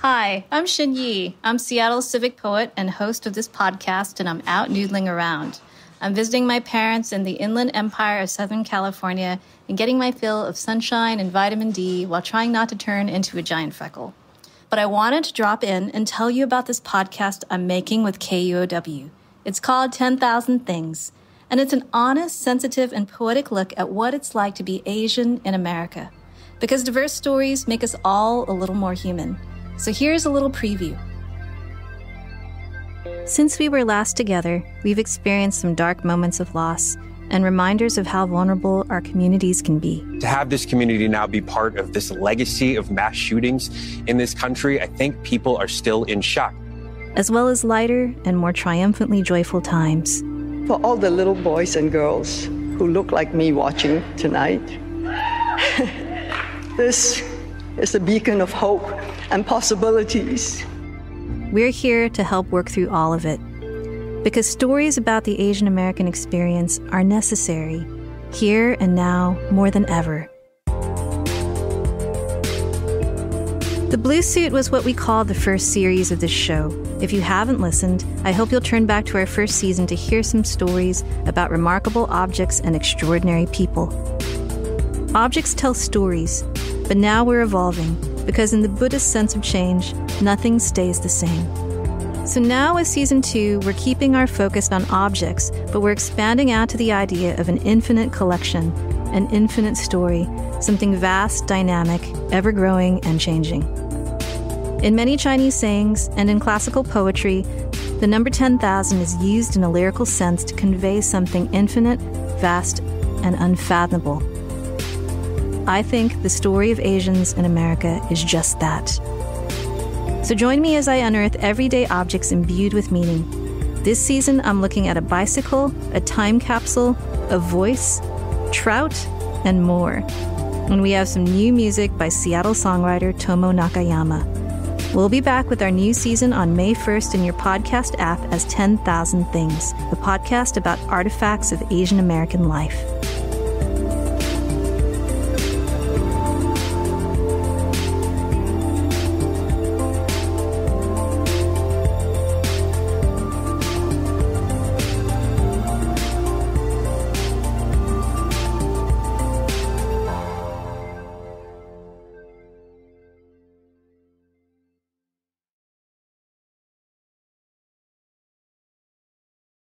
Hi, I'm Shin Yi. I'm Seattle's civic poet and host of this podcast, and I'm out noodling around. I'm visiting my parents in the Inland Empire of Southern California and getting my fill of sunshine and vitamin D while trying not to turn into a giant freckle. But I wanted to drop in and tell you about this podcast I'm making with KUOW. It's called 10,000 Things, and it's an honest, sensitive, and poetic look at what it's like to be Asian in America. Because diverse stories make us all a little more human. So here's a little preview. Since we were last together, we've experienced some dark moments of loss and reminders of how vulnerable our communities can be. To have this community now be part of this legacy of mass shootings in this country, I think people are still in shock. As well as lighter and more triumphantly joyful times. For all the little boys and girls who look like me watching tonight, this is a beacon of hope and possibilities. We're here to help work through all of it. Because stories about the Asian American experience are necessary, here and now more than ever. The Blue Suit was what we called the first series of this show. If you haven't listened, I hope you'll turn back to our first season to hear some stories about remarkable objects and extraordinary people. Objects tell stories, but now we're evolving, because in the Buddhist sense of change, nothing stays the same. So now with Season 2, we're keeping our focus on objects, but we're expanding out to the idea of an infinite collection, an infinite story, something vast, dynamic, ever-growing, and changing. In many Chinese sayings and in classical poetry, the number 10,000 is used in a lyrical sense to convey something infinite, vast, and unfathomable. I think the story of Asians in America is just that. So join me as I unearth everyday objects imbued with meaning. This season, I'm looking at a bicycle, a time capsule, a voice, trout, and more. And we have some new music by Seattle songwriter Tomo Nakayama. We'll be back with our new season on May 1st in your podcast app as 10,000 Things, the podcast about artifacts of Asian American life.